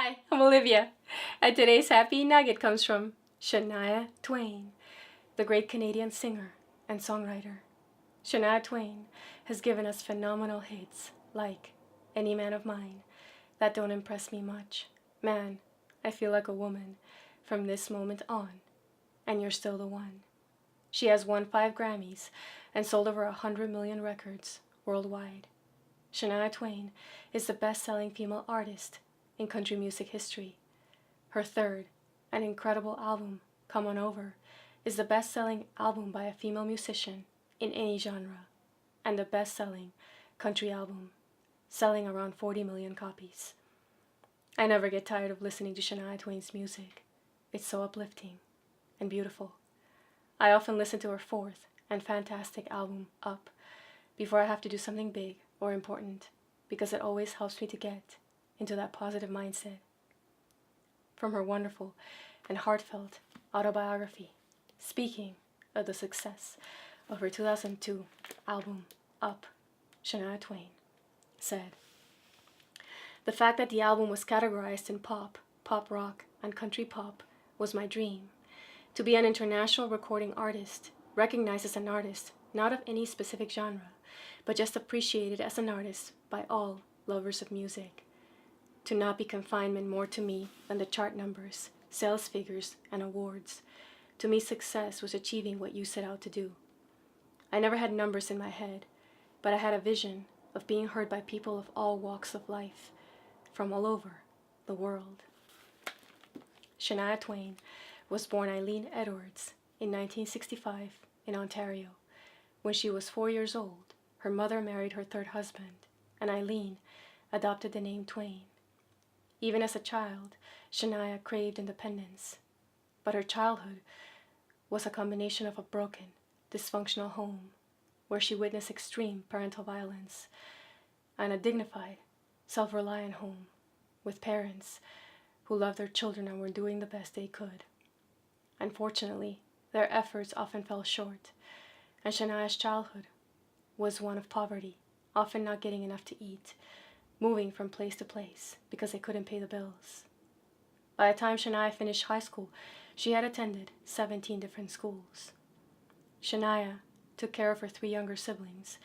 Hi, I'm Olivia, and today's happy nugget comes from Shania Twain, the great Canadian singer and songwriter. Shania Twain has given us phenomenal hits like Any Man of Mine, That Don't Impress Me Much, Man, I Feel Like a Woman, From This Moment On, and You're Still the One. She has won 5 Grammys and sold over 100 million records worldwide. Shania Twain is the best-selling female artist in country music history. Her third, an incredible album, Come On Over, is the best-selling album by a female musician in any genre, and the best-selling country album, selling around 40 million copies. I never get tired of listening to Shania Twain's music. It's so uplifting and beautiful. I often listen to her 4th and fantastic album, Up, before I have to do something big or important, because it always helps me to get into that positive mindset. From her wonderful and heartfelt autobiography, speaking of the success of her 2002 album, Up, Shania Twain said, "The fact that the album was categorized in pop, pop rock, and country pop was my dream. To be an international recording artist, recognized as an artist not of any specific genre, but just appreciated as an artist by all lovers of music. To not be confinement more to me than the chart numbers, sales figures, and awards. To me, success was achieving what you set out to do. I never had numbers in my head, but I had a vision of being heard by people of all walks of life, from all over the world." Shania Twain was born Eileen Edwards in 1965 in Ontario. When she was 4 years old, her mother married her 3rd husband, and Eileen adopted the name Twain. Even as a child, Shania craved independence, but her childhood was a combination of a broken, dysfunctional home, where she witnessed extreme parental violence, and a dignified, self-reliant home with parents who loved their children and were doing the best they could. Unfortunately, their efforts often fell short, and Shania's childhood was one of poverty, often not getting enough to eat, moving from place to place because they couldn't pay the bills. By the time Shania finished high school, she had attended 17 different schools. Shania took care of her 3 younger siblings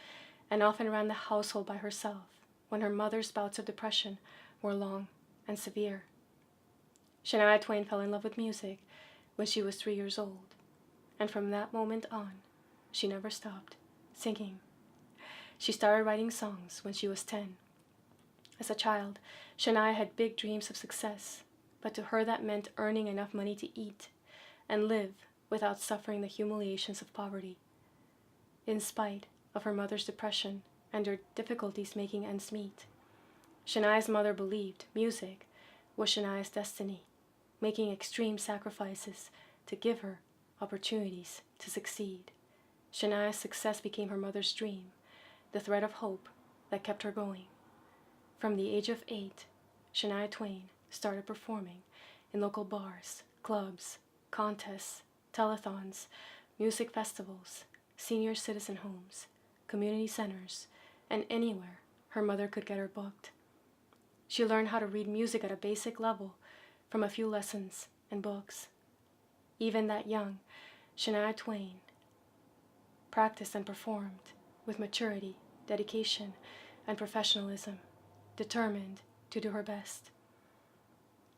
and often ran the household by herself when her mother's bouts of depression were long and severe. Shania Twain fell in love with music when she was 3 years old, and from that moment on, she never stopped singing. She started writing songs when she was 10. As a child, Shania had big dreams of success, but to her that meant earning enough money to eat and live without suffering the humiliations of poverty. In spite of her mother's depression and her difficulties making ends meet, Shania's mother believed music was Shania's destiny, making extreme sacrifices to give her opportunities to succeed. Shania's success became her mother's dream, the thread of hope that kept her going. From the age of 8, Shania Twain started performing in local bars, clubs, contests, telethons, music festivals, senior citizen homes, community centers, and anywhere her mother could get her booked. She learned how to read music at a basic level from a few lessons and books. Even that young, Shania Twain practiced and performed with maturity, dedication, and professionalism, determined to do her best.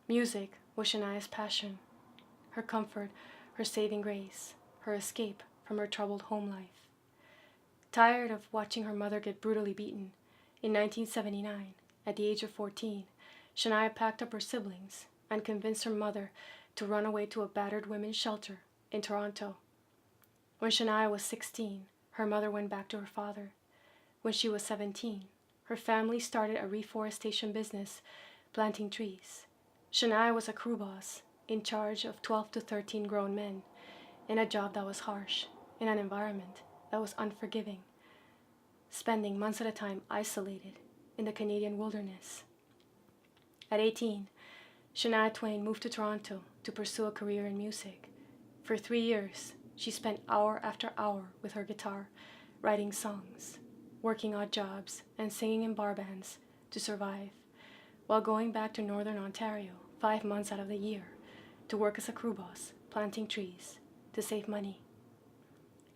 Music was Shania's passion, her comfort, her saving grace, her escape from her troubled home life. Tired of watching her mother get brutally beaten, in 1979, at the age of 14, Shania packed up her siblings and convinced her mother to run away to a battered women's shelter in Toronto. When Shania was 16, her mother went back to her father. When she was 17, her family started a reforestation business, planting trees. Shania was a crew boss, in charge of 12 to 13 grown men, in a job that was harsh, in an environment that was unforgiving, spending months at a time isolated in the Canadian wilderness. At 18, Shania Twain moved to Toronto to pursue a career in music. For 3 years, she spent hour after hour with her guitar, writing songs, working odd jobs, and singing in bar bands to survive. while going back to Northern Ontario 5 months out of the year to work as a crew boss, planting trees, to save money.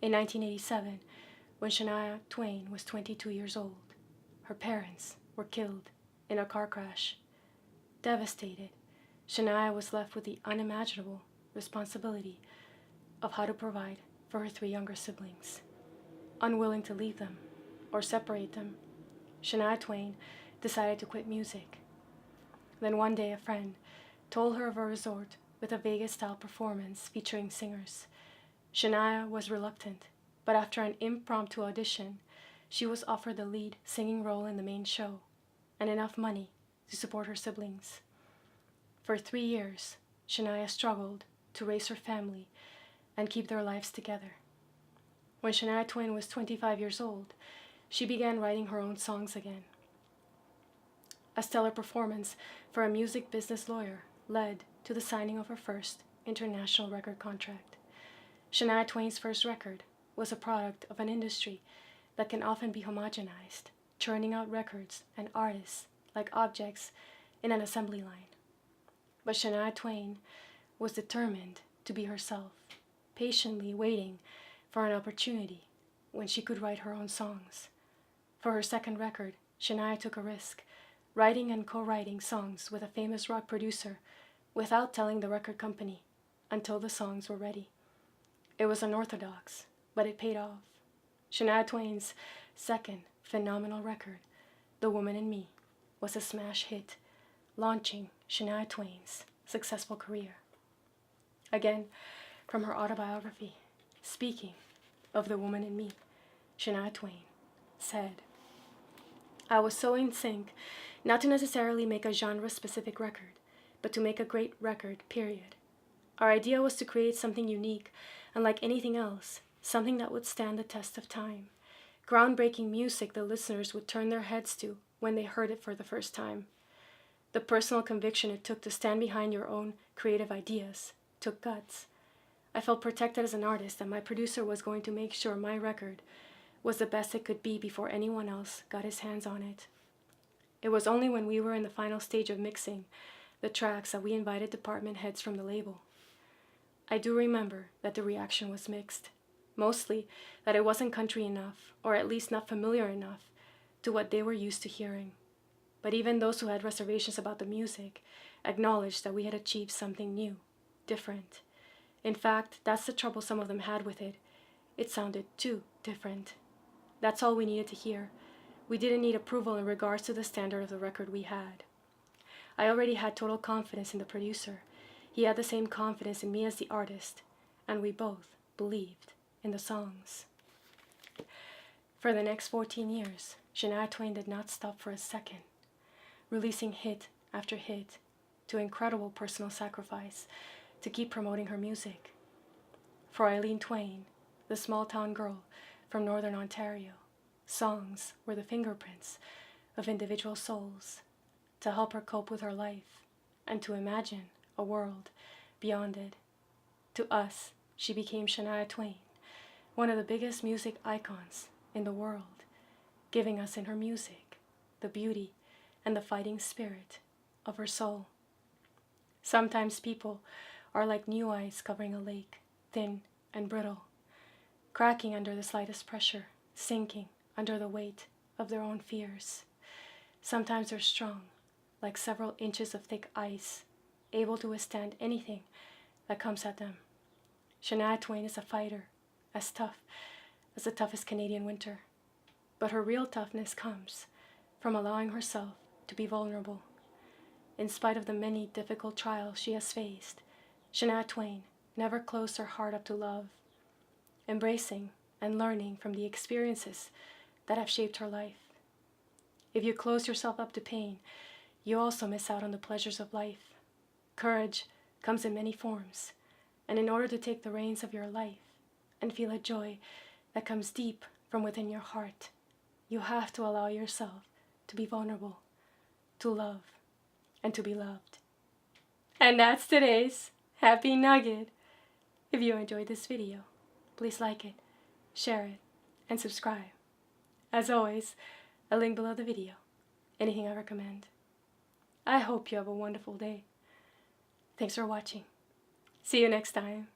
In 1987, when Shania Twain was 22 years old, her parents were killed in a car crash. Devastated, Shania was left with the unimaginable responsibility of how to provide for her 3 younger siblings. Unwilling to leave them or separate them, Shania Twain decided to quit music. Then one day a friend told her of a resort with a Vegas-style performance featuring singers. Shania was reluctant, but after an impromptu audition, she was offered the lead singing role in the main show and enough money to support her siblings. For 3 years, Shania struggled to raise her family and keep their lives together. When Shania Twain was 25 years old, she began writing her own songs again. A stellar performance for a music business lawyer led to the signing of her first international record contract. Shania Twain's first record was a product of an industry that can often be homogenized, churning out records and artists like objects in an assembly line. But Shania Twain was determined to be herself, patiently waiting for an opportunity when she could write her own songs. For her second record, Shania took a risk, writing and co-writing songs with a famous rock producer without telling the record company until the songs were ready. It was unorthodox, but it paid off. Shania Twain's second phenomenal record, The Woman in Me, was a smash hit, launching Shania Twain's successful career. Again, from her autobiography, speaking of the woman in me, Shania Twain said, "I was so in sync, not to necessarily make a genre-specific record, but to make a great record, period. Our idea was to create something unique, unlike anything else, something that would stand the test of time. Groundbreaking music the listeners would turn their heads to when they heard it for the first time. The personal conviction it took to stand behind your own creative ideas took guts. I felt protected as an artist that my producer was going to make sure my record was the best it could be before anyone else got his hands on it. It was only when we were in the final stage of mixing the tracks that we invited department heads from the label. I do remember that the reaction was mixed, mostly that it wasn't country enough, or at least not familiar enough to what they were used to hearing. But even those who had reservations about the music acknowledged that we had achieved something new, different. In fact, that's the trouble some of them had with it. It sounded too different. That's all we needed to hear. We didn't need approval in regards to the standard of the record we had. I already had total confidence in the producer. He had the same confidence in me as the artist, and we both believed in the songs." For the next 14 years, Shania Twain did not stop for a second, releasing hit after hit, to incredible personal sacrifice to keep promoting her music. For Eileen Twain, the small-town girl from Northern Ontario, songs were the fingerprints of individual souls to help her cope with her life and to imagine a world beyond it. To us, she became Shania Twain, one of the biggest music icons in the world, giving us in her music the beauty and the fighting spirit of her soul. Sometimes people are like new ice covering a lake, thin and brittle, cracking under the slightest pressure, sinking under the weight of their own fears. Sometimes they're strong, like several inches of thick ice, able to withstand anything that comes at them. Shania Twain is a fighter, as tough as the toughest Canadian winter. But her real toughness comes from allowing herself to be vulnerable. In spite of the many difficult trials she has faced, Shania Twain never closed her heart up to love, embracing and learning from the experiences that have shaped her life. If you close yourself up to pain, you also miss out on the pleasures of life. Courage comes in many forms, and in order to take the reins of your life and feel a joy that comes deep from within your heart, you have to allow yourself to be vulnerable, to love, and to be loved. And that's today's Happy Nugget. If you enjoyed this video, please like it, share it, and subscribe. As always, a link below the video, anything I recommend. I hope you have a wonderful day. Thanks for watching. See you next time.